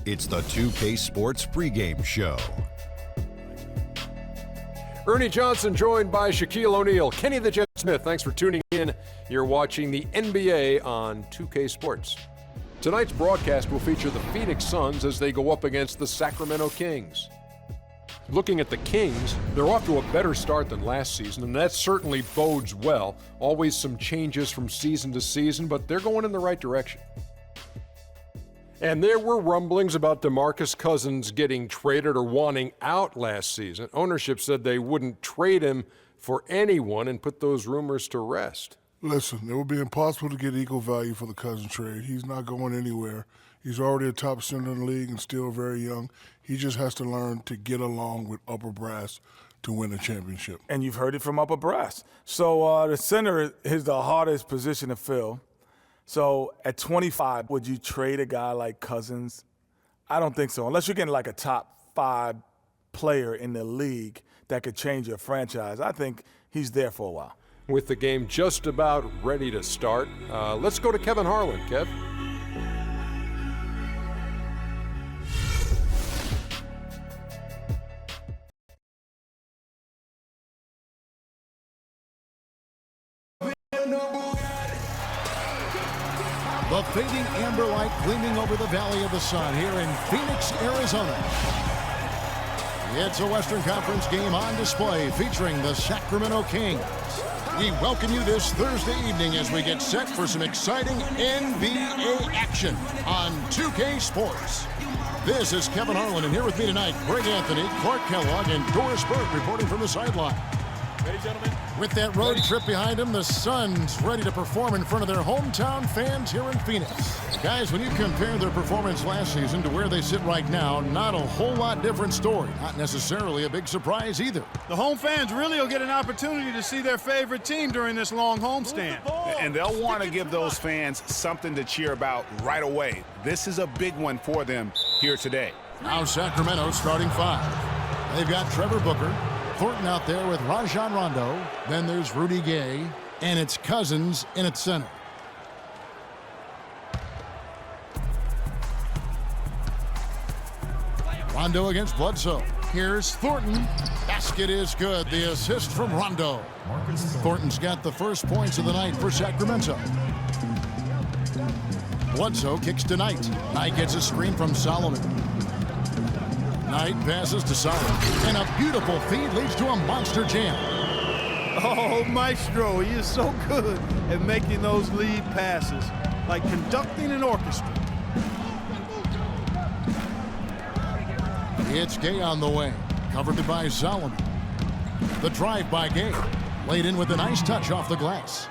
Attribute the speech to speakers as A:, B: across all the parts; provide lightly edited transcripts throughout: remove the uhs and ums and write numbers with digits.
A: It's the 2K Sports pregame show.
B: Ernie Johnson joined by Shaquille O'Neal. Kenny the Jet Smith, thanks for tuning in. You're watching the NBA on 2K Sports. Tonight's broadcast will feature the Phoenix Suns as they go up against the Sacramento Kings. Looking at the Kings, they're off to a better start than last season, and that certainly bodes well. Always some changes from season to season, but they're going in the right direction. And there were rumblings about DeMarcus Cousins getting traded or wanting out last season. Ownership said they wouldn't trade him for anyone and put those rumors to rest.
C: Listen, it would be impossible to get equal value for the Cousins trade. He's not going anywhere. He's already a top center in the league and still very young. He just has to learn to get along with upper brass to win a championship.
D: And you've heard it from upper brass. So the center is the hardest position to fill. So at 25, would you trade a guy like Cousins? I don't think so, unless you're getting like a top 5 player in the league that could change your franchise. I think he's there for a while.
B: With the game just about ready to start, let's go to Kevin Harlan. Kev?
E: The fading amber light gleaming over the Valley of the Sun here in Phoenix, Arizona. It's a Western Conference game on display featuring the Sacramento Kings. We welcome you this Thursday evening as we get set for some exciting NBA action on 2K Sports. This is Kevin Harlan, and here with me tonight, Greg Anthony, Clark Kellogg, and Doris Burke reporting from the sideline.
F: Ready, gentlemen?
E: With that road trip behind them, the Suns ready to perform in front of their hometown fans here in Phoenix. Guys, when you compare their performance last season to where they sit right now, not a whole lot different story. Not necessarily a big surprise either.
F: The home fans really will get an opportunity to see their favorite team during this long homestand.
G: And they'll want to give those fans something to cheer about right away. This is a big one for them here today.
E: Now Sacramento starting 5. They've got Trevor Booker, Thornton out there with Rajon Rondo. Then there's Rudy Gay, and it's Cousins in at center. Rondo against Bledsoe. Here's Thornton. Basket is good. The assist from Rondo. Thornton's got the first points of the night for Sacramento. Bledsoe kicks to Knight. Knight gets a screen from Solomon. Knight passes to Solomon, and a beautiful feed leads to a monster jam.
F: Oh, Maestro, he is so good at making those lead passes, like conducting an orchestra.
E: It's Gay on the way, covered by Solomon. The drive by Gay, laid in with a nice touch off the glass.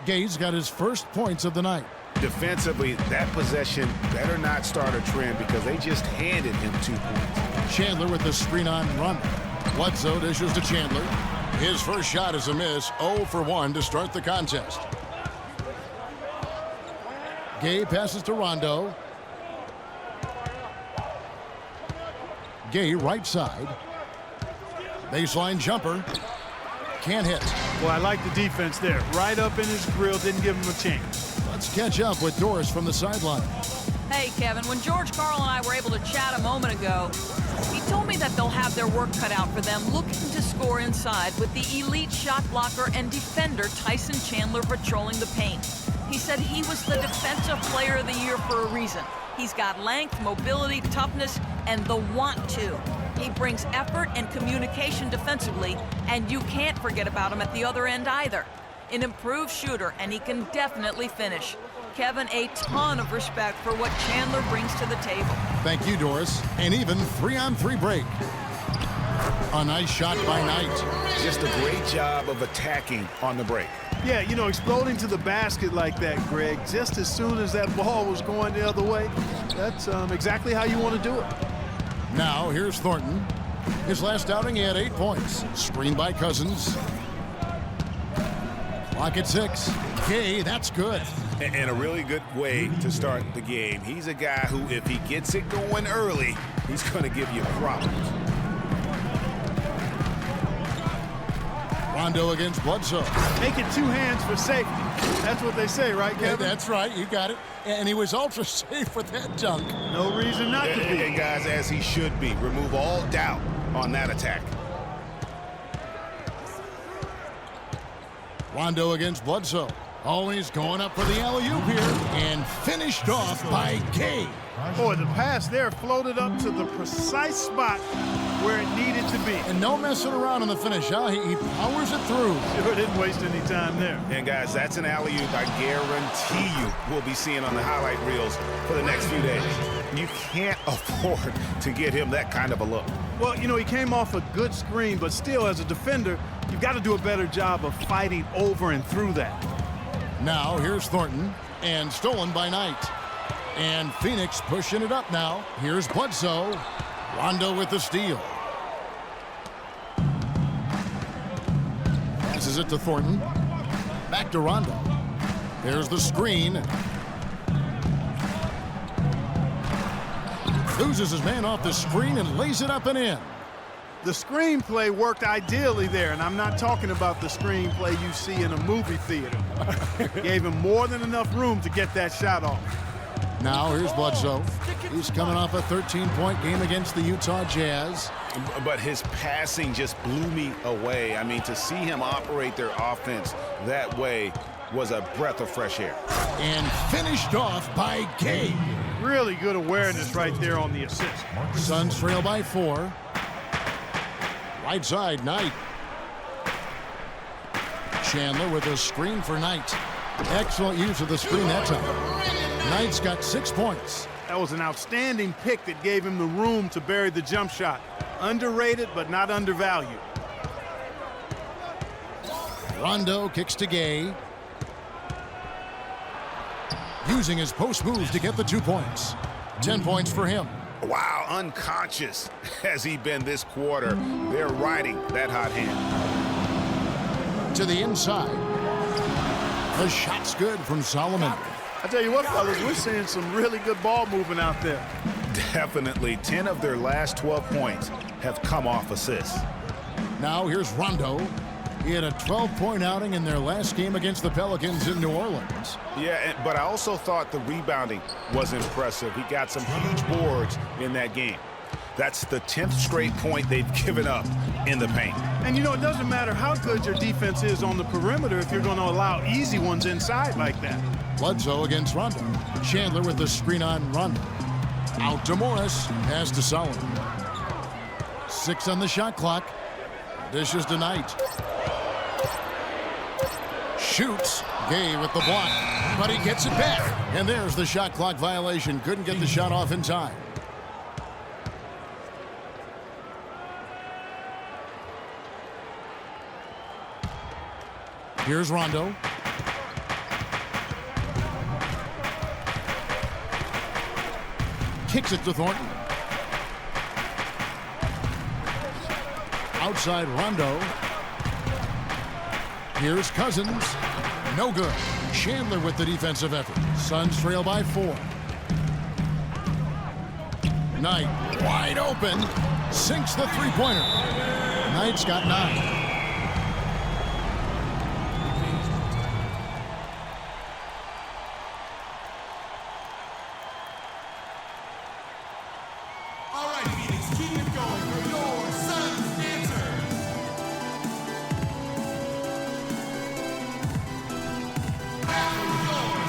E: Gay's got his first points of the night.
G: Defensively, that possession better not start a trend because they just handed him 2 points.
E: Chandler with the screen on Rondo. Bledsoe dishes to Chandler. His first shot is a miss, 0 for 1 to start the contest. Gay passes to Rondo. Gay right side. Baseline jumper. Can't hit.
F: Well, I like the defense there. Right up in his grill, didn't give him a chance.
E: Let's catch up with Doris from the sideline.
H: Hey, Kevin, when George Karl and I were able to chat a moment ago, he told me that they'll have their work cut out for them looking to score inside with the elite shot blocker and defender Tyson Chandler patrolling the paint. He said he was the Defensive Player of the Year for a reason. He's got length, mobility, toughness, and the want to. He brings effort and communication defensively, and you can't forget about him at the other end either. An improved shooter, and he can definitely finish. Kevin, a ton of respect for what Chandler brings to the table.
E: Thank you, Doris. And even 3-on-3 break. A nice shot by Knight.
G: Just a great job of attacking on the break.
F: Yeah, you know, exploding to the basket like that, Greg, just as soon as that ball was going the other way, that's exactly how you want to do it.
E: Now, here's Thornton. His last outing, he had 8 points. Screened by Cousins. Clock at 6. Gay, that's good.
G: And a really good way to start the game. He's a guy who, if he gets it going early, he's going to give you problems.
E: Rondo against Bledsoe.
F: Make it 2 hands for safety. That's what they say, right, Kevin?
E: Yeah, that's right. You got it. And he was ultra safe with that dunk.
F: No reason not to be.
G: And guys, as he should be. Remove all doubt on that attack.
E: Rondo against Bledsoe. Always going up for the alley-oop here. And finished off by Gay.
F: Boy, the pass there floated up to the precise spot where it needed to be.
E: And no messing around in the finish, huh? He powers it through.
F: Sure didn't waste any time there.
G: And guys, that's an alley-oop I guarantee you we'll be seeing on the highlight reels for the next few days. You can't afford to get him that kind of a look.
F: Well, you know, he came off a good screen, but still, as a defender, you've got to do a better job of fighting over and through that.
E: Now, here's Thornton, and stolen by Knight. And Phoenix pushing it up now. Here's Bledsoe. Rondo with the steal. Passes it to Thornton. Back to Rondo. There's the screen. Loses his man off the screen and lays it up and in.
F: The screenplay worked ideally there, and I'm not talking about the screenplay you see in a movie theater. Gave him more than enough room to get that shot off.
E: Now here's Bledsoe. He's coming off a 13-point game against the Utah Jazz.
G: But his passing just blew me away. I mean, to see him operate their offense that way was a breath of fresh air.
E: And finished off by Gay.
F: Really good awareness right there on the assist.
E: Suns trail by 4. Right side, Knight. Chandler with a screen for Knight. Excellent use of the screen that time. Knight's got 6 points.
F: That was an outstanding pick that gave him the room to bury the jump shot. Underrated, but not undervalued.
E: Rondo kicks to Gay. Using his post moves to get the 2 points. 10 points for him.
G: Wow, unconscious has he been this quarter. They're riding that hot hand.
E: To the inside. The shot's good from Solomon.
F: I tell you what, fellas, we're seeing some really good ball movement out there.
G: Definitely. 10 of their last 12 points have come off assists.
E: Now here's Rondo. He had a 12-point outing in their last game against the Pelicans in New Orleans.
G: Yeah, but I also thought the rebounding was impressive. He got some huge boards in that game. That's the 10th straight point they've given up in the paint.
F: And you know, it doesn't matter how good your defense is on the perimeter if you're going to allow easy ones inside like that.
E: Bledsoe against Rondo. Chandler with the screen on Rondo. Out to Morris. Pass to Solomon. 6 on the shot clock. Dishes to Knight. Shoots. Gay with the block. But he gets it back. And there's the shot clock violation. Couldn't get the shot off in time. Here's Rondo. Kicks it to Thornton. Outside Rondo. Here's Cousins. No good. Chandler with the defensive effort. Suns trail by 4. Knight wide open. Sinks the three-pointer. Knight's got 9.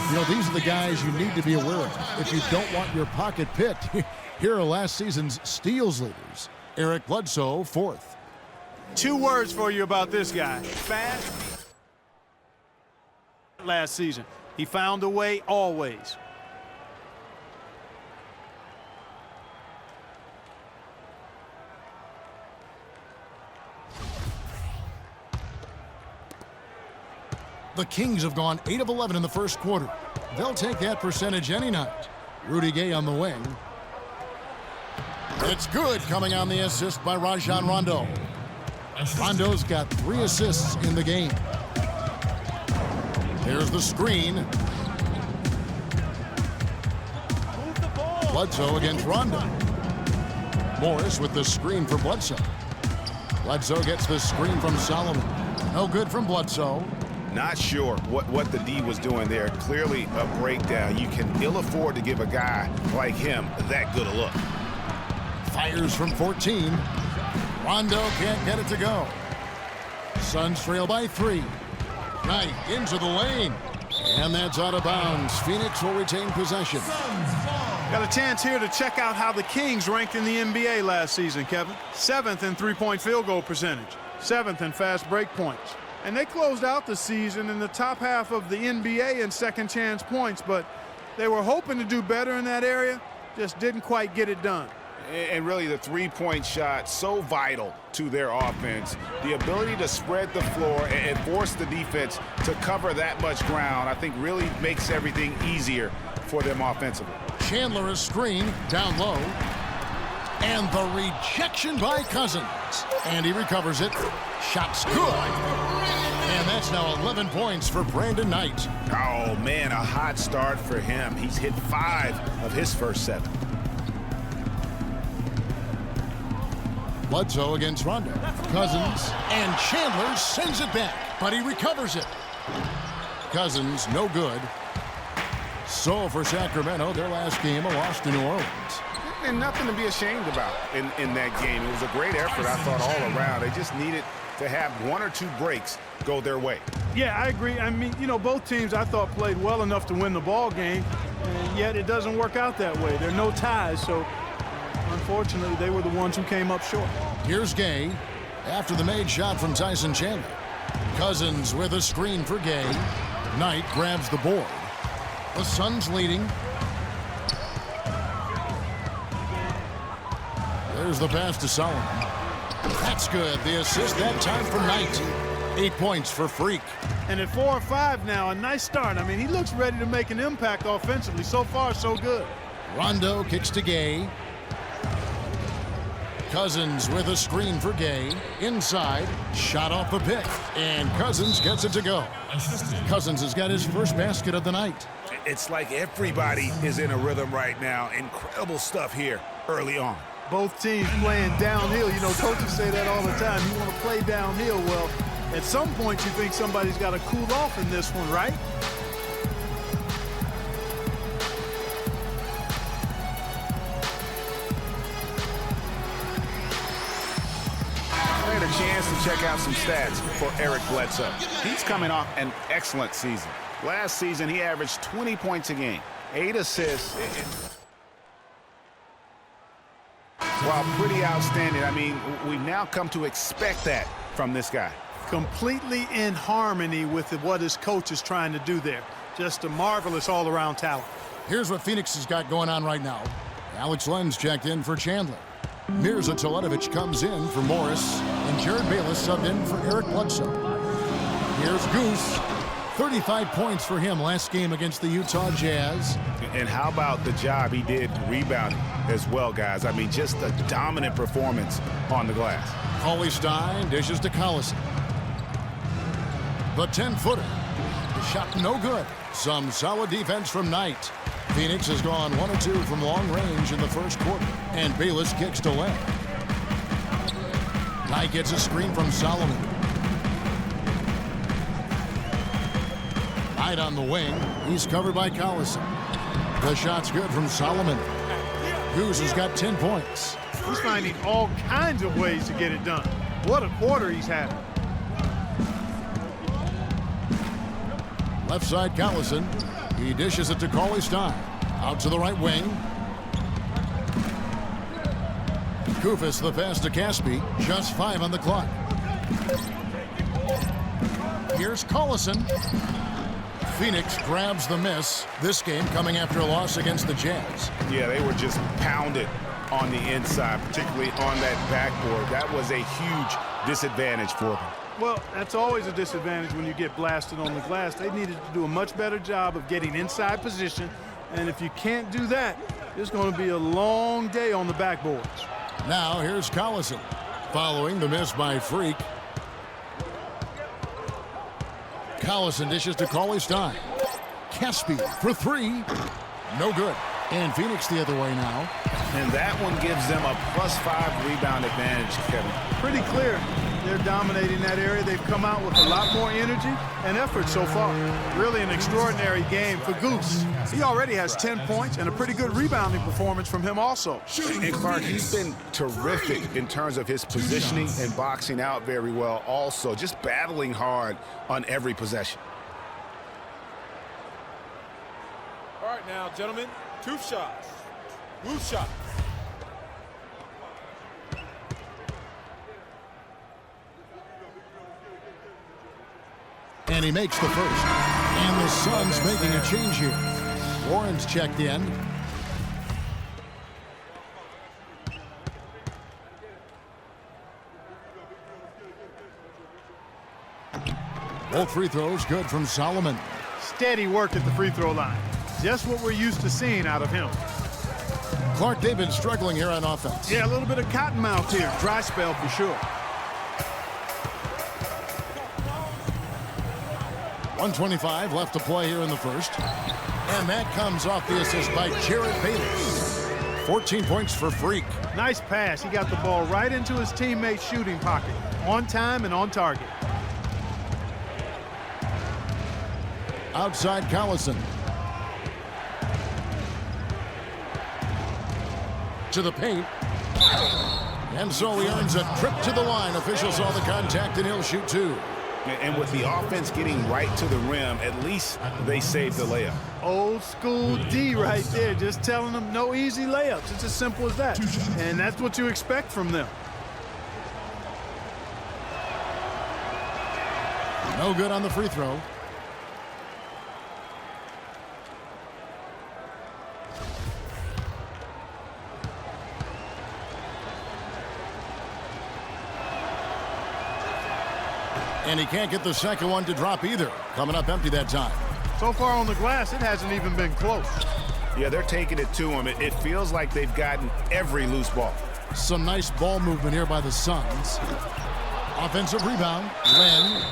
E: You know, these are the guys you need to be aware of if you don't want your pocket picked. Here are last season's steals leaders. Eric Bledsoe, 4th.
F: 2 words for you about this guy. Fast. Last season, he found a way always.
E: The Kings have gone 8 of 11 in the first quarter. They'll take that percentage any night. Rudy Gay on the wing. It's good, coming on the assist by Rajon Rondo. Rondo's got 3 assists in the game. Here's the screen. Bledsoe against Rondo. Morris with the screen for Bledsoe. Bledsoe gets the screen from Solomon. No good from Bledsoe.
G: Not sure what the D was doing there. Clearly a breakdown. You can ill afford to give a guy like him that good a look.
E: Fires from 14. Rondo can't get it to go. Suns trail by 3. Knight into the lane. And that's out of bounds. Phoenix will retain possession.
F: Got a chance here to check out how the Kings ranked in the NBA last season, Kevin. 7th in three-point field goal percentage. 7th in fast break points. And they closed out the season in the top half of the NBA in second chance points, but they were hoping to do better in that area, just didn't quite get it done.
G: And really the three-point shot, so vital to their offense. The ability to spread the floor and force the defense to cover that much ground, I think really makes everything easier for them offensively.
E: Chandler is screened down low. And the rejection by Cousins. And he recovers it. Shot's good. And that's now 11 points for Brandon Knight.
G: Oh, man, a hot start for him. He's hit 5 of his first 7.
E: Bledsoe against Rondo. Cousins. And Chandler sends it back. But he recovers it. Cousins, no good. So for Sacramento, their last game, a loss to New Orleans.
G: And nothing to be ashamed about in that game. It was a great effort, I thought, all around. They just needed to have 1 or 2 breaks go their way.
F: Yeah, I agree. I mean, you know, both teams I thought played well enough to win the ball game, and yet it doesn't work out that way. There are no ties, so unfortunately they were the ones who came up short.
E: Here's Gay after the made shot from Tyson Chandler. Cousins with a screen for Gay. Knight grabs the board. The Suns leading. There's the pass to Solomon. That's good. The assist that time from Knight. 8 points for Freak.
F: And at 4 or 5 now, a nice start. I mean, he looks ready to make an impact offensively. So far, so good.
E: Rondo kicks to Gay. Cousins with a screen for Gay. Inside, shot off the pick. And Cousins gets it to go. Cousins has got his first basket of the night.
G: It's like everybody is in a rhythm right now. Incredible stuff here early on.
F: Both teams playing downhill. You know, coaches say that all the time. You want to play downhill. Well, at some point you think somebody's got to cool off in this one, right?
G: I had a chance to check out some stats for Eric Bledsoe. He's coming off an excellent season. Last season, he averaged 20 points a game, 8 assists. While pretty outstanding, I mean, we've now come to expect that from this guy.
F: Completely in harmony with what his coach is trying to do there. Just a marvelous all-around talent.
E: Here's what Phoenix has got going on right now. Alex Lenz checked in for Chandler. Mirza Teletovic comes in for Morris. And Jared Bayless subbed in for Eric Bledsoe. Here's Goose. 35 points for him last game against the Utah Jazz.
G: And how about the job he did rebounding as well, guys? I mean, just a dominant performance on the glass.
E: Cauley Stein dishes to Collison. The 10-footer. The shot no good. Some solid defense from Knight. Phoenix has gone 1 or 2 from long range in the first quarter. And Bayless kicks to Len. Knight gets a screen from Solomon. Knight on the wing. He's covered by Collison. The shot's good from Solomon. Goose has got 10 points.
F: He's finding all kinds of ways to get it done. What a quarter he's having.
E: Left side, Collison. He dishes it to Cauley Stein. Out to the right wing. Koufos the pass to Caspi. Just 5 on the clock. Here's Collison. Phoenix grabs the miss. This game coming after a loss against the Jazz.
G: Yeah, they were just pounded on the inside, particularly on that backboard. That was a huge disadvantage for them.
F: Well, that's always a disadvantage when you get blasted on the glass. They needed to do a much better job of getting inside position. And if you can't do that, it's going to be a long day on the backboards.
E: Now here's Collison. Following the miss by Freak. Collison dishes to Cauley Stein. Caspi for 3. No good. And Phoenix the other way now.
G: And that one gives them a +5 rebound advantage, Kevin.
F: Pretty clear. They're dominating that area. They've come out with a lot more energy and effort so far. Really an extraordinary game for Goose. He already has 10 points and a pretty good rebounding performance from him also.
G: And Clark, he's been terrific in terms of his positioning and boxing out very well also, just battling hard on every possession.
D: All right now, gentlemen, 2 shots. Loose shots.
E: And he makes the first. And the Suns making a change here. Warren's checked in. Both free throws good from Solomon.
F: Steady work at the free throw line. Just what we're used to seeing out of him.
E: Clark, they've been struggling here on offense.
F: Yeah, a little bit of cotton mouth here. Dry spell for sure.
E: 1:25 left to play here in the first. And that comes off the assist by Jared Bayless. 14 points for Freak.
F: Nice pass. He got the ball right into his teammate's shooting pocket. On time and on target.
E: Outside Collison. To the paint. And so he earns a trip to the line. Officials saw the contact and he'll shoot 2.
G: And with the offense getting right to the rim, at least they saved the layup.
F: Old school D right there, just telling them no easy layups. It's as simple as that. And that's what you expect from them.
E: No good on the free throw. And he can't get the second one to drop either. Coming up empty that time.
F: So far on the glass, it hasn't even been close.
G: Yeah, they're taking it to him. It feels like they've gotten every loose ball.
E: Some nice ball movement here by the Suns. Offensive rebound. Len.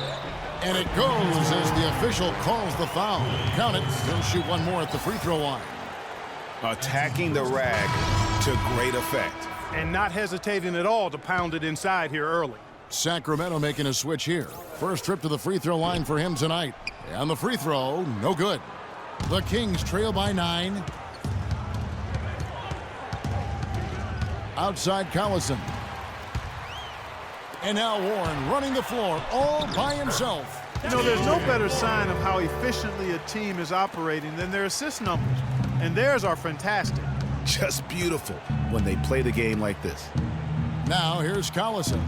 E: And it goes as the official calls the foul. Count it. He'll shoot one more at the free throw line.
G: Attacking the rag to great effect.
F: And not hesitating at all to pound it inside here early.
E: Sacramento making a switch here. First trip to the free throw line for him tonight. And the free throw, no good. The Kings trail by 9. Outside Collison. And now Warren running the floor all by himself.
F: You know, there's no better sign of how efficiently a team is operating than their assist numbers. And theirs are fantastic.
G: Just beautiful when they play the game like this.
E: Now here's Collison.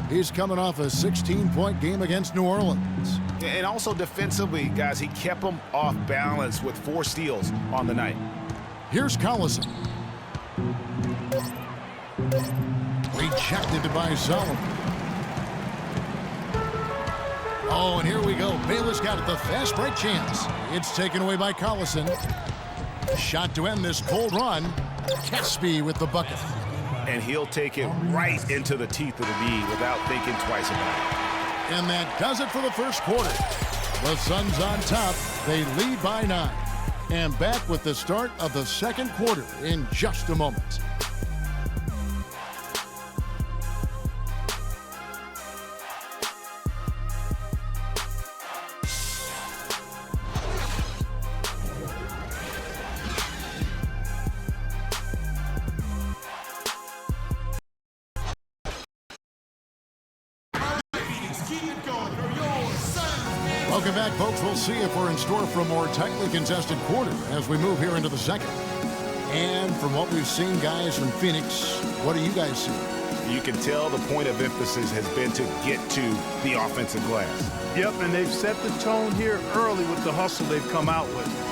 E: He's coming off a 16-point game against New Orleans.
G: And also defensively, guys, he kept them off balance with 4 steals on the night.
E: Here's Collison. Rejected by Solomon. Oh, and here we go. Bayless got it, the fast break chance. It's taken away by Collison. Shot to end this cold run. Caspi with the bucket.
G: And he'll take it right into the teeth of the knee without thinking twice about it.
E: And that does it for the first quarter. The Suns on top. They lead by 9. And back with the start of the second quarter in just a moment. Welcome back, folks. We'll see if we're in store for a more tightly contested quarter as we move here into the second. And from what we've seen, guys, from Phoenix, what do you guys see?
G: You can tell the point of emphasis has been to get to the offensive glass.
F: Yep, and they've set the tone here early with the hustle they've come out with.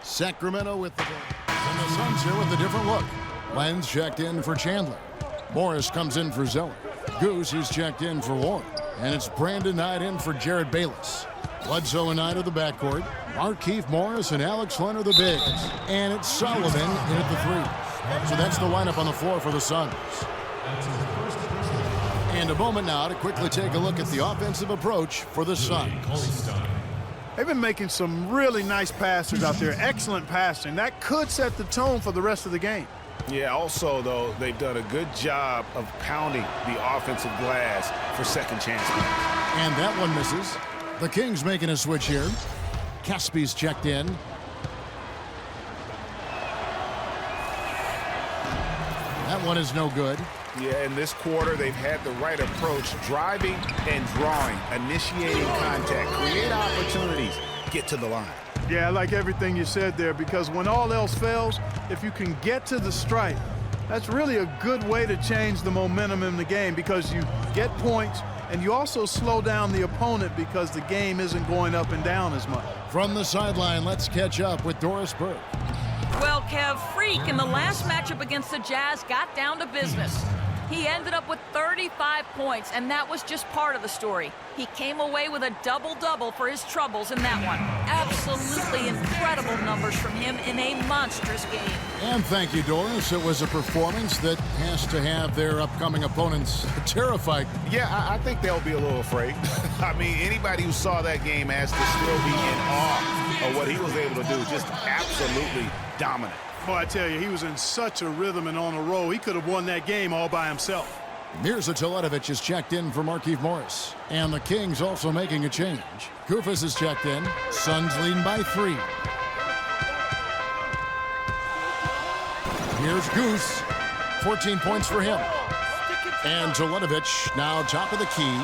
E: Sacramento with the ball. And the Suns here with a different look. Len's checked in for Chandler. Morris comes in for Zeller. Goose, he's checked in for Warren. And it's Brandon Knight in for Jared Bayless. Bledsoe and Knight are the backcourt. Markeith Morris and Alex Len are the bigs. And it's Solomon in at the 3. So that's the lineup on the floor for the Suns. And a moment now to quickly take a look at the offensive approach for the Suns.
F: They've been making some really nice passes out there. Excellent passing. That could set the tone for the rest of the game.
G: Yeah, also, though, they've done a good job of pounding the offensive glass for second chance points.
E: And that one misses. The Kings making a switch here. Caspi's checked in. That one is no good.
G: Yeah, in this quarter, they've had the right approach, driving and drawing, initiating contact, create opportunities, get to the line.
F: Yeah, I like everything you said there, because when all else fails, if you can get to the stripe, that's really a good way to change the momentum in the game, because you get points and you also slow down the opponent because the game isn't going up and down as much.
E: From the sideline, let's catch up with Doris Burke.
H: Well, Kev, Freak in the last matchup against the Jazz got down to business. He ended up with 35 points, and that was just part of the story. He came away with a double-double for his troubles in that one. Absolutely incredible numbers from him in a monstrous game.
E: And thank you, Doris. It was a performance that has to have their upcoming opponents terrified.
G: Yeah, I think they'll be a little afraid. I mean, anybody who saw that game has to still be in awe of what he was able to do. Just absolutely dominant.
F: Boy, I tell you, he was in such a rhythm and on a roll. He could have won that game all by himself.
E: Mirza Teletovic is checked in for Markieff Morris. And the Kings also making a change. Koufos is checked in. Suns leading by 3. Here's Goose. 14 points for him. And Teletovic now top of the key.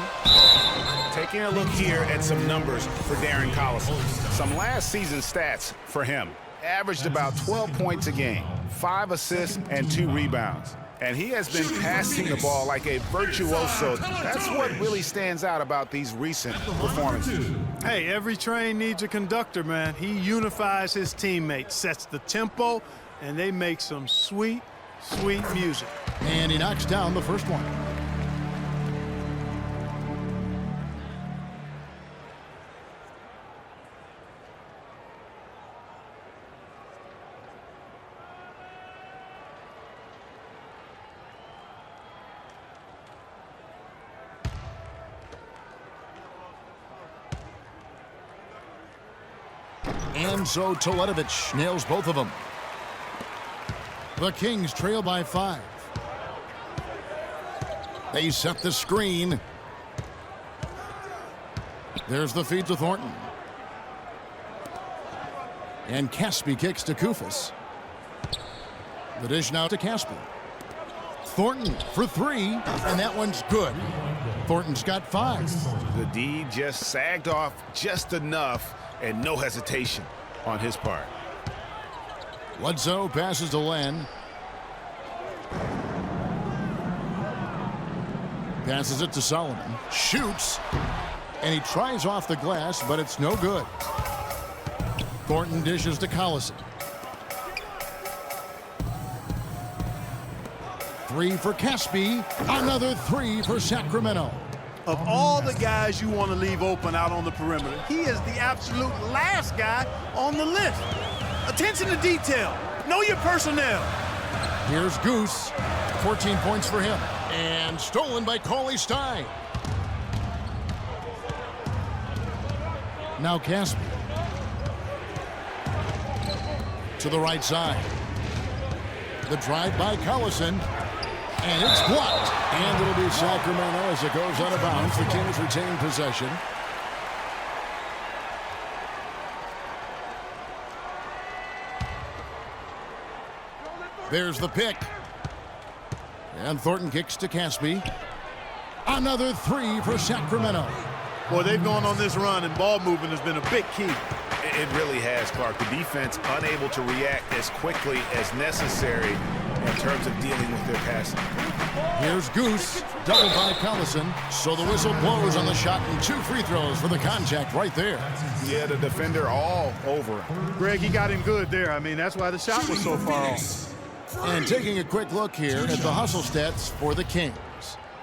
G: Taking a look here at some numbers for Darren Collison. Some last season stats for him. Averaged about 12 points a game, 5 assists, and 2 rebounds. And he has been passing the ball like a virtuoso. That's what really stands out about these recent performances.
F: Hey, every train needs a conductor, man. He unifies his teammates, sets the tempo, and they make some sweet, sweet music.
E: And he knocks down the first one. And so Teletovic nails both of them. The Kings trail by 5. They set the screen. There's the feed to Thornton. And Caspi kicks to Koufos. The dish now to Caspi. Thornton for 3, and that one's good. Thornton's got 5.
G: The D just sagged off just enough, and no hesitation on his part.
E: Bledsoe passes to Len. Passes it to Solomon. Shoots. And he tries off the glass, but it's no good. Thornton dishes to Collison. 3 for Caspi. Another 3 for Sacramento.
F: Of all the guys you want to leave open out on the perimeter, he is the absolute last guy on the list. Attention to detail. Know your personnel.
E: Here's Goose. 14 points for him. And stolen by Cauley Stein. Now Caspi. To the right side. The drive by Collison. And it's blocked. And it'll be Sacramento as it goes out of bounds. The Kings retain possession. There's the pick. And Thornton kicks to Caspi. Another 3 for Sacramento.
F: Boy, they've gone on this run, and ball movement has been a big key.
G: It really has, Clark. The defense unable to react as quickly as necessary in terms of dealing with their passing.
E: Here's Goose, doubled by Collison. So the whistle blows on the shot and 2 free throws for the contact right there.
G: Yeah, the defender all over him.
F: Greg, he got him good there. I mean, that's why the shot was so far off.
E: And taking a quick look here at the hustle stats for the Kings.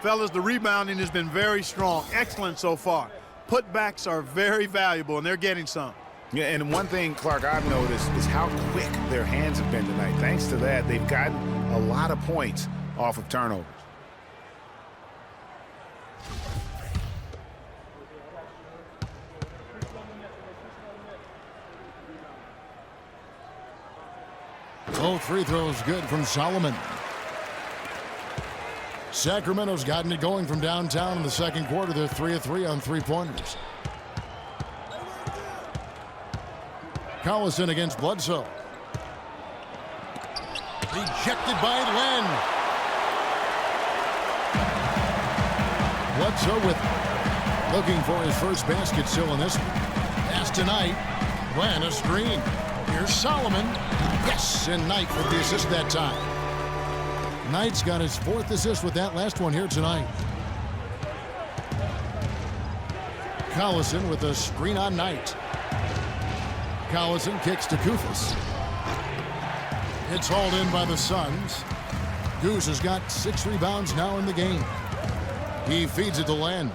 F: Fellas, the rebounding has been very strong. Excellent so far. Putbacks are very valuable, and they're getting some.
G: Yeah, and one thing, Clark, I've noticed is how quick their hands have been tonight. Thanks to that, they've gotten a lot of points off of turnovers.
E: Both free throws good from Solomon. Sacramento's gotten it going from downtown in the second quarter. They're 3 of 3 on three-pointers. Collison against Bledsoe. Rejected by Len. Bledsoe looking for his first basket still in this one. Pass to Knight. Len, a screen. Here's Solomon. Yes, and Knight with the assist that time. Knight's got his 4th assist with that last one here tonight. Collison with a screen on Knight. Collison kicks to Kufis. It's hauled in by the Suns. Goose has got 6 rebounds now in the game. He feeds it to Len.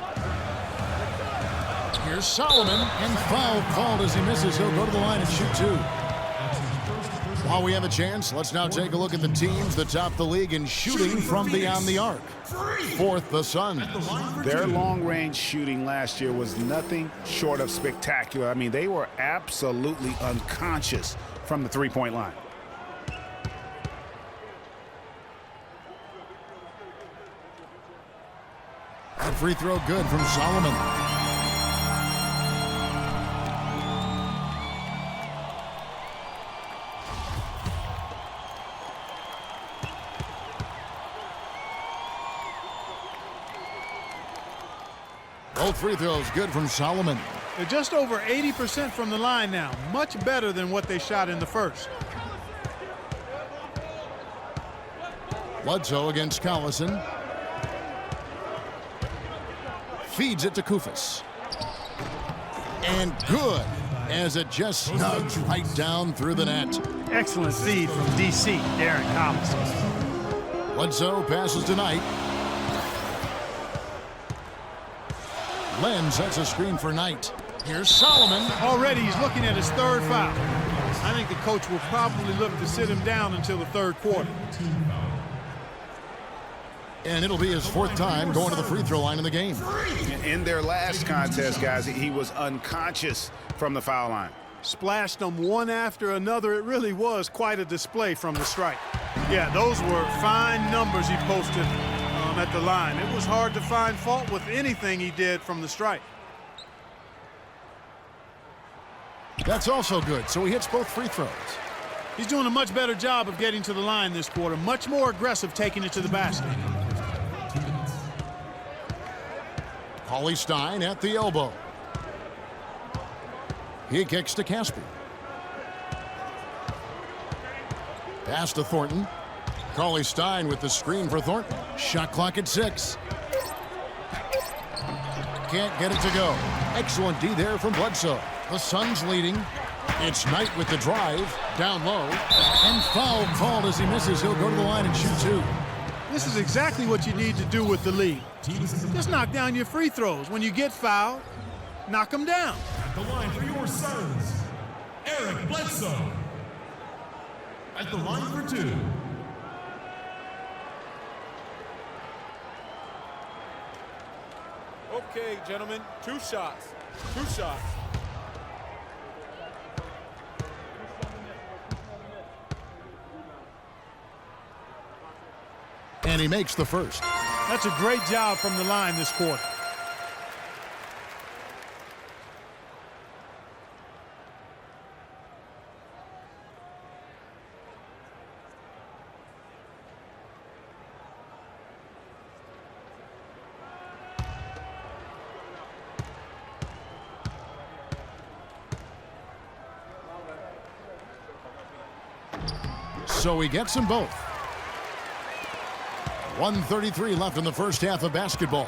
E: Here's Solomon, and foul called as he misses. He'll go to the line and shoot 2. While we have a chance, let's now take a look at the teams that top the league in shooting from beyond the arc. 4th, the Suns.
G: Their long-range shooting last year was nothing short of spectacular. I mean, they were absolutely unconscious from the three-point line.
E: That free throw good from Solomon. Both free throws good from Solomon.
F: They're just over 80% from the line now. Much better than what they shot in the first.
E: Bledsoe against Collison. Feeds it to Kufis. And good, as it just snugs right down through the net.
F: Excellent feed from DC, Darren Collison.
E: Bledsoe passes to Knight. Len sets a screen for Knight. Here's Solomon.
F: Already he's looking at his 3rd foul. I think the coach will probably look to sit him down until the 3rd quarter.
E: And it'll be his 4th time going to the free throw line in the game.
G: In their last contest, guys, he was unconscious from the foul line.
F: Splashed them one after another. It really was quite a display from the strike. Yeah, those were fine numbers he posted at the line. It was hard to find fault with anything he did from the strike.
E: That's also good, so he hits both free throws.
F: He's doing a much better job of getting to the line this quarter. Much more aggressive taking it to the basket.
E: Cauley Stein at the elbow. He kicks to Caspi. Pass to Thornton. Cauley Stein with the screen for Thornton. Shot clock at 6. Can't get it to go. Excellent D there from Bledsoe. The Suns leading. It's Knight with the drive. Down low. And foul called as he misses. He'll go to the line and shoot 2.
F: This is exactly what you need to do with the lead. Just knock down your free throws. When you get fouled, knock them down.
I: At the line for your Suns, Eric Bledsoe. At the line for 2.
D: Okay, gentlemen, 2 shots. 2 shots.
E: And he makes the first.
F: That's a great job from the line this quarter.
E: So he gets them both. 1:33 left in the first half of basketball.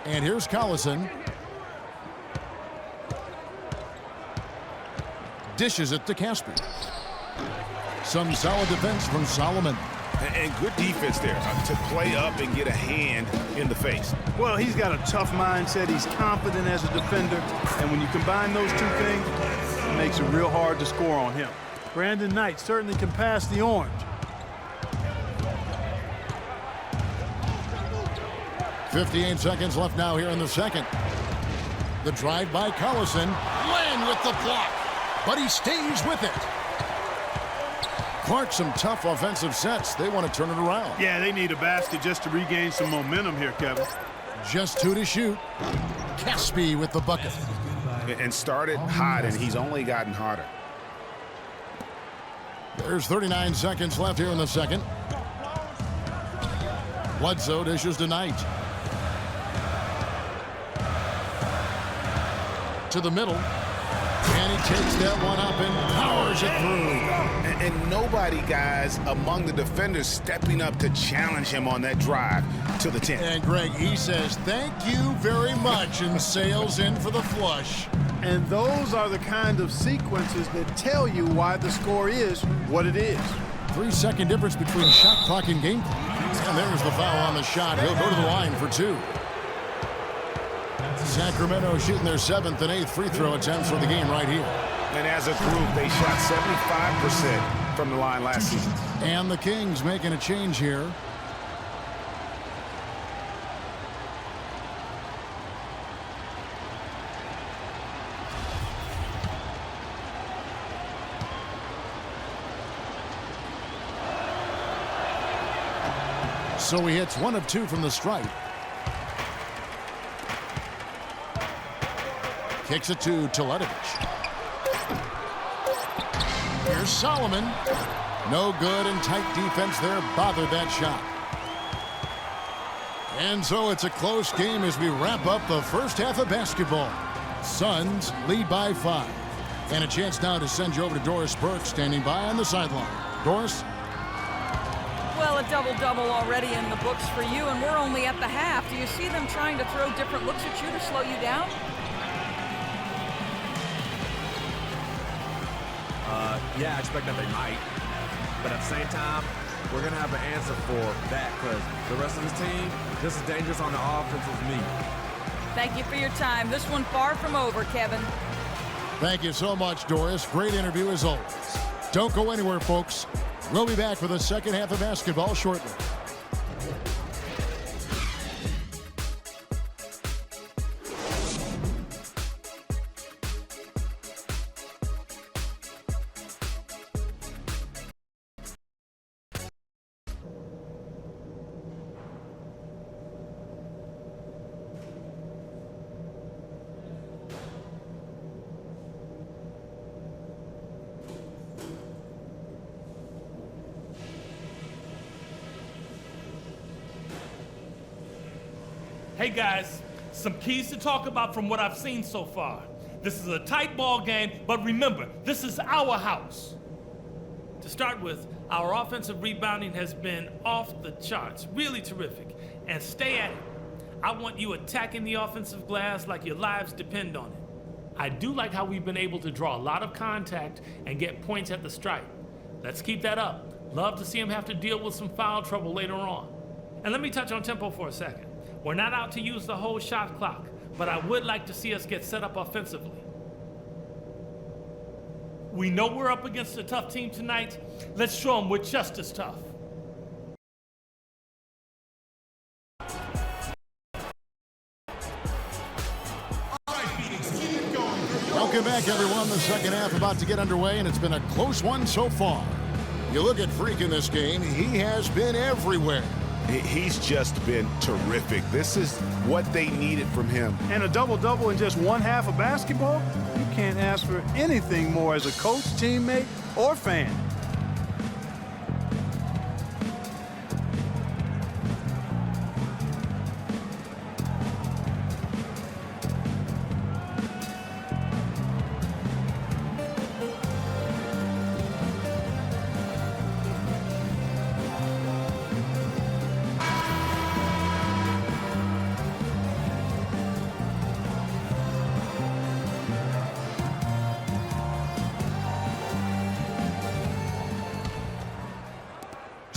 E: And here's Collison. Dishes it to Caspi. Some solid defense from Solomon.
G: And good defense there to play up and get a hand in the face.
F: Well, he's got a tough mindset. He's confident as a defender. And when you combine those two things, it makes it real hard to score on him. Brandon Knight certainly can pass the orange.
E: 58 seconds left now here in the second. The drive by Collison. Land with the block, but he stays with it. Clark, some tough offensive sets. They want to turn it around.
F: Yeah, they need a basket just to regain some momentum here, Kevin.
E: Just 2 to shoot. Caspi with the bucket.
G: And started hot, and he's only gotten hotter.
E: There's 39 seconds left here in the second. Bledsoe dishes to Knight. To the middle. And he takes that one up and powers it through.
G: And nobody, guys, among the defenders stepping up to challenge him on that drive to the 10.
E: And Greg, he says, thank you very much, and sails in for the flush.
F: And those are the kind of sequences that tell you why the score is what it is.
E: 3-second difference between shot clock and game clock. And there's the foul on the shot. He'll go to the line for 2. Sacramento shooting their 7th and 8th free throw attempts for the game right here.
G: And as a group, they shot 75% from the line last season.
E: And the Kings making a change here. So he hits 1 of 2 from the stripe. Kicks it to Teletovic. Here's Solomon. No good, and tight defense there bothered that shot. And so it's a close game as we wrap up the first half of basketball. Suns lead by 5. And a chance now to send you over to Doris Burke, standing by on the sideline. Doris?
H: Well, a double-double already in the books for you, and we're only at the half. Do you see them trying to throw different looks at you to slow you down?
J: Yeah, I expect that they might. But at the same time, we're going to have an answer for that because the rest of this team, just as dangerous on the offense as me.
H: Thank you for your time. This one far from over, Kevin.
E: Thank you so much, Doris. Great interview as always. Don't go anywhere, folks. We'll be back for the second half of basketball shortly.
K: Hey guys, some keys to talk about from what I've seen so far. This is a tight ball game, but remember, this is our house. To start with, our offensive rebounding has been off the charts, really terrific, and stay at it. I want you attacking the offensive glass like your lives depend on it. I do like how we've been able to draw a lot of contact and get points at the stripe. Let's keep that up. Love to see him have to deal with some foul trouble later on. And let me touch on tempo for a second. We're not out to use the whole shot clock, but I would like to see us get set up offensively. We know we're up against a tough team tonight. Let's show them we're just as tough.
E: Welcome back, everyone. The second half about to get underway, and it's been a close one so far. You look at Freak in this game, he has been everywhere.
G: He's just been terrific. This is what they needed from him.
F: And a double-double in just one half of basketball? You can't ask for anything more as a coach, teammate, or fan.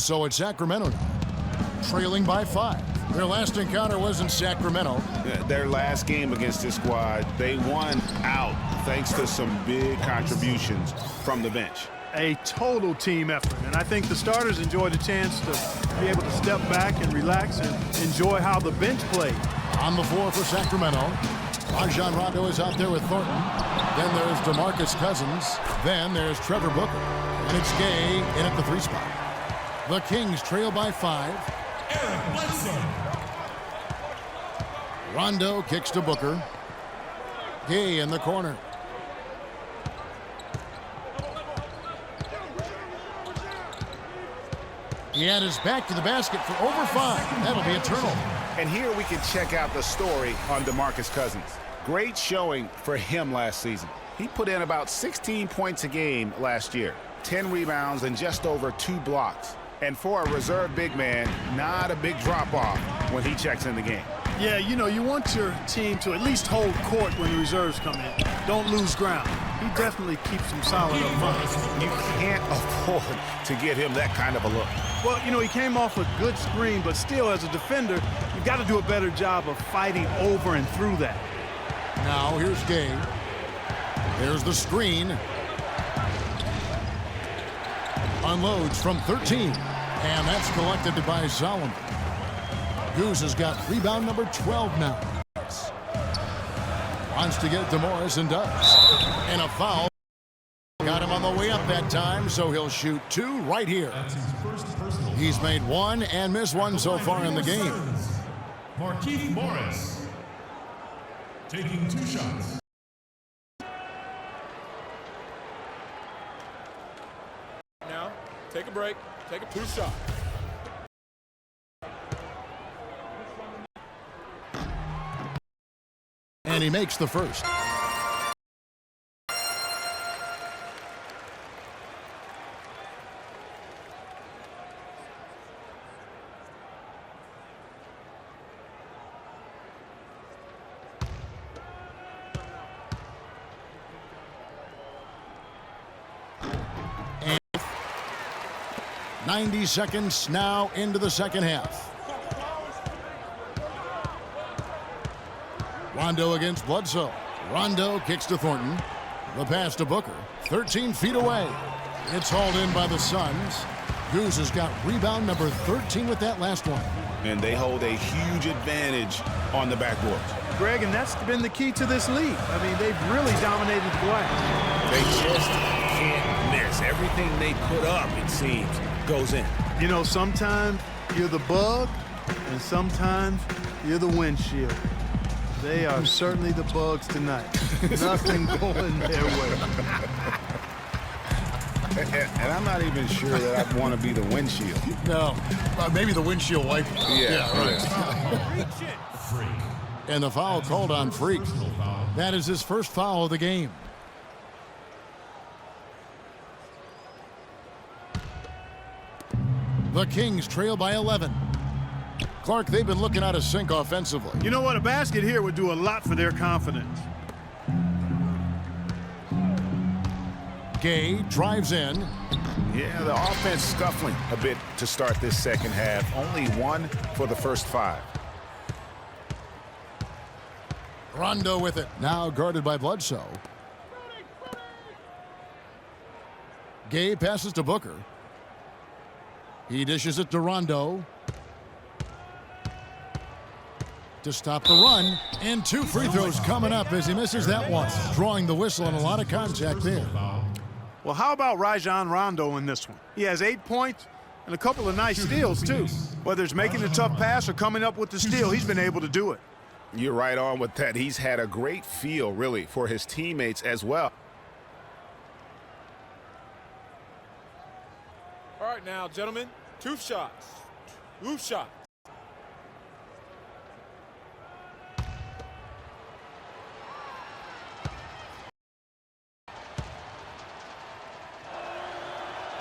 E: So it's Sacramento now, trailing by 5. Their last encounter was in Sacramento.
G: Their last game against this squad, they won out thanks to some big contributions from the bench.
F: A total team effort, and I think the starters enjoyed a chance to be able to step back and relax and enjoy how the bench played.
E: On the floor for Sacramento, Rajon Rondo is out there with Thornton. Then there's DeMarcus Cousins. Then there's Trevor Booker. And it's Gay in at the 3 spot. The Kings trail by 5.
I: Eric Bledsoe.
E: Rondo kicks to Booker. Gay in the corner. He had his back to the basket for over 5. That'll be a turnover.
G: And here we can check out the story on DeMarcus Cousins. Great showing for him last season. He put in about 16 points a game last year, 10 rebounds, and just over 2 blocks. And for a reserve big man, not a big drop-off when he checks in the game.
F: Yeah, you know, you want your team to at least hold court when the reserves come in. Don't lose ground. He definitely keeps them solid up front.
G: You can't afford to get him that kind of a look.
F: Well, you know, he came off a good screen, but still, as a defender, you've got to do a better job of fighting over and through that.
E: Now here's Gay. There's the screen. Unloads from 13. And that's collected by Solomon. Goose has got rebound number 12 now. Wants to get to Morris and does. And a foul. Got him on the way up that time, so he'll shoot 2 right here. He's made 1 and missed 1 so far in the game.
I: Markieff Morris taking 2 shots.
D: Now, take a break. Take a 2 shot.
E: And he makes the first. And 90 seconds now into the second half. Rondo against Bledsoe. Rondo kicks to Thornton. The pass to Booker. 13 feet away. It's hauled in by the Suns. Goose has got rebound number 13 with that last one.
G: And they hold a huge advantage on the backboard.
F: Greg, and that's been the key to this league. I mean, they've really dominated the glass.
G: They just can't miss. Everything they put up, it seems, goes in.
F: You know, sometimes you're the bug, and sometimes you're the windshield. They are certainly the bugs tonight. Nothing going their way.
G: And I'm not even sure that I want to be the windshield.
E: No, maybe the windshield wiper.
G: Yeah,
E: right.
I: Freak.
E: And the foul called on Freak. That is his first foul of the game. The Kings trail by 11. Clark, they've been looking out of sync offensively.
F: You know what? A basket here would do a lot for their confidence.
E: Gay drives in.
G: Yeah, the offense scuffling a bit to start this second half. Only 1 for the first 5.
E: Rondo with it. Now guarded by Bledsoe. Gay passes to Booker. He dishes it to Rondo. To stop the run. And 2 free throws coming up as he misses that one. Drawing the whistle and a lot of contact there.
F: Well, how about Rajon Rondo in this one? He has 8 points and a couple of nice steals, too. Whether it's making a tough pass or coming up with the steal, he's been able to do it.
G: You're right on with that. He's had a great feel, really, for his teammates as well.
D: All right, now, gentlemen, 2 shots. 2 shots.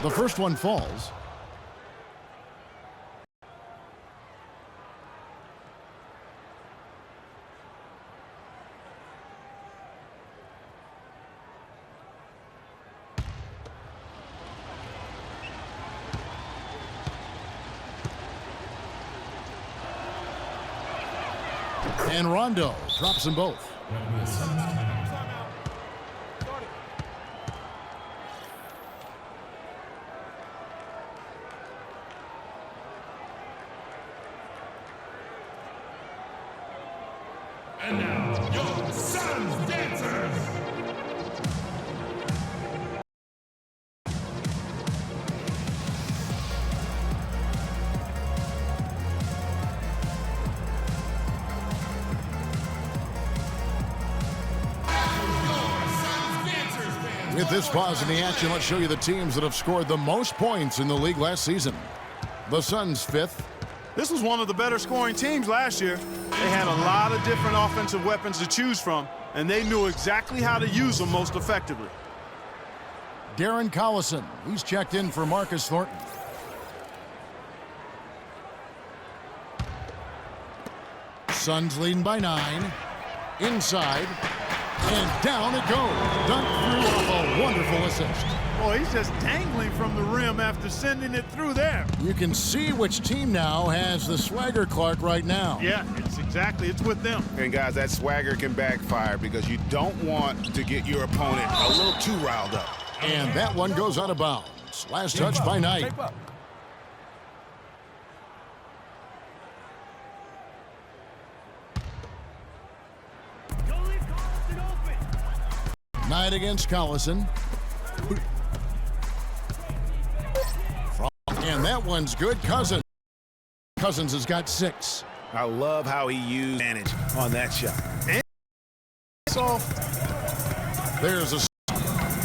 E: The first one falls. And Rondo drops them both.
I: And now, your Suns dancers.
E: With this pause in the action, let's show you the teams that have scored the most points in the league last season. The Suns 5th.
F: This was one of the better scoring teams last year. They had a lot of different offensive weapons to choose from, and they knew exactly how to use them most effectively.
E: Darren Collison, he's checked in for Marcus Thornton. Suns leading by 9. Inside. And down it goes. Dunk through off a wonderful assist.
F: Boy, he's just dangling from the rim after sending it through there.
E: You can see which team now has the swagger Clark right now.
F: Yeah, it's with them.
G: And guys, that swagger can backfire because you don't want to get your opponent a little too riled up.
E: And that one goes out of bounds. Last touch by Knight. Knight against Collison. And that one's good. Cousins has got 6.
G: I love how he used advantage on that shot.
E: There's a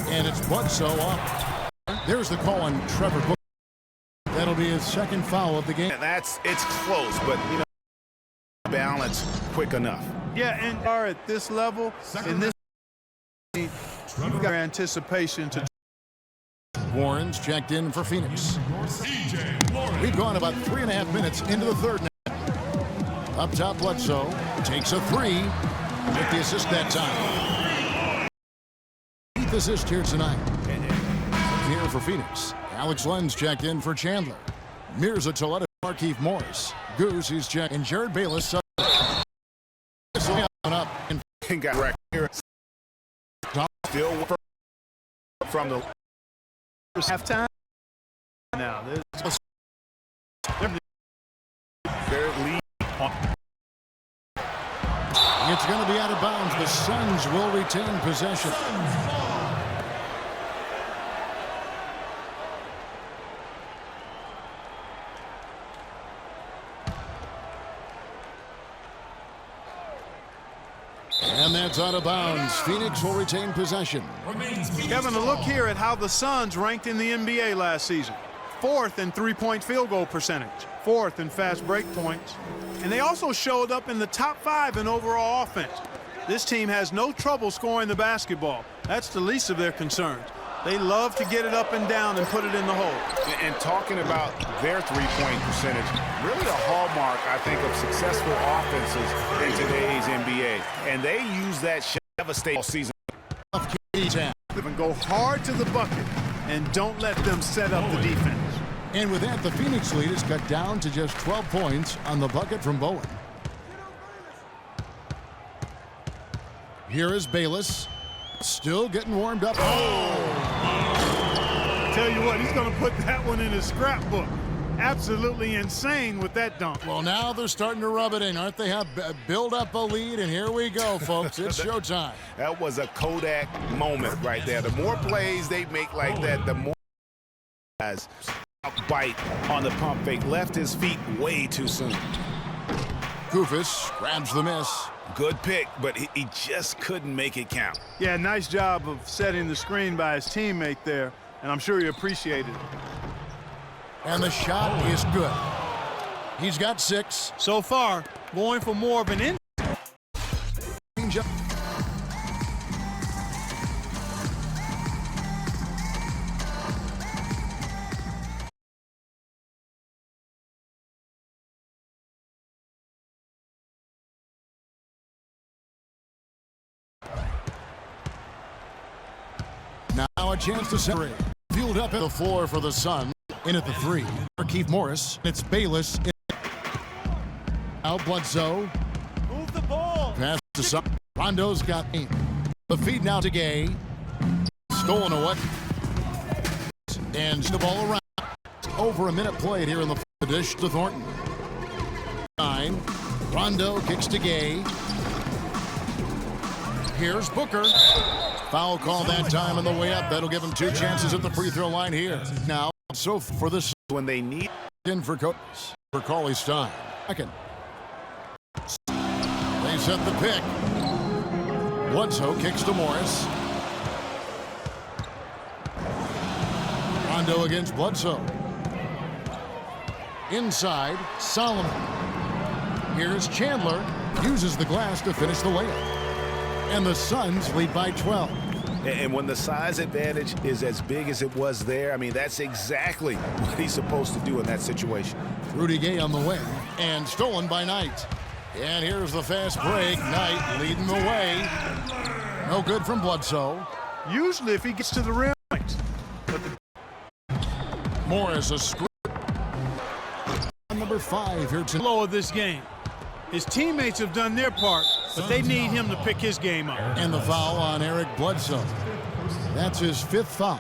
E: and it's Bledsoe up. There's the call on Trevor Booker. That'll be his second foul of the game.
G: It's close, but you know, balance quick enough.
F: Yeah, and are at this level in this. You've got anticipation to.
E: Warren's checked in for Phoenix. We've gone about 3.5 minutes into the third now. Up top, Bledsoe takes a 3 with the assist that time. 8th assist here tonight. Here for Phoenix. Alex Len's checked in for Chandler. Mirza Toledo, Markieff Morris. Goose, he's checked. And Jared Bayless. Up
G: and got wrecked here. Still from the
F: halftime. Now there's
G: their lead.
E: It's going to be out of bounds. The Suns will retain possession. And that's out of bounds. Phoenix will retain possession.
F: Kevin, a look here at how the Suns ranked in the NBA last season. 4th in three-point field goal percentage, 4th in fast break points, and they also showed up in the top 5 in overall offense. This team has no trouble scoring the basketball. That's the least of their concerns. They love to get it up and down and put it in the hole.
G: And talking about their three-point percentage, really a hallmark, I think, of successful offenses in today's NBA. And they use that shot devastate all season.
F: And go hard to the bucket and don't let them set up the defense.
E: And with that, the Phoenix lead is cut down to just 12 points on the bucket from Bowen. Here is Bayless. Still getting warmed up.
F: Tell you what, he's going to put that one in his scrapbook. Absolutely insane with that dunk.
E: Well, now they're starting to rub it in, aren't they? Have build up a lead, and here we go, folks. It's showtime.
G: That was a Kodak moment right there. The more plays they make like that, the more guys bite on the pump fake. Left his feet way too soon.
E: Koufos grabs the miss.
G: Good pick, but he just couldn't make it count.
F: Yeah, nice job of setting the screen by his teammate there, and I'm sure he appreciated it.
E: And the shot is good. He's got 6.
F: So far, going for more of an in.
E: Now a chance to separate. Fueled up at the floor for the Sun. In at the 3. Markieff Morris. It's Bayless. Now Bledsoe.
F: move the ball.
E: Pass to Son. Rondo's got aim. The feed now to Gay. Stolen away. And the ball around. Over a minute played here in the dish to Thornton. 9. Rondo kicks to Gay. Here's Booker. Foul call that time on the way up. That'll give him 2 chances at the free throw line here. Now, so for this,
G: when they need
E: in for Cauley Stein. Second. They set the pick. Bledsoe kicks to Morris. Rondo against Bledsoe. Inside, Solomon. Here's Chandler. Uses the glass to finish the layup. And the Suns lead by 12.
G: And when the size advantage is as big as it was there, I mean, that's exactly what he's supposed to do in that situation.
E: Rudy Gay on the wing, and stolen by Knight. And here's the fast break. Knight leading the way. No good from Bledsoe.
F: Usually if he gets to the rim.
E: Morris a screw. Number 5 here to
F: Low of this game. His teammates have done their part, but they need him to pick his game up.
E: And the foul on Eric Bledsoe. That's his 5th foul.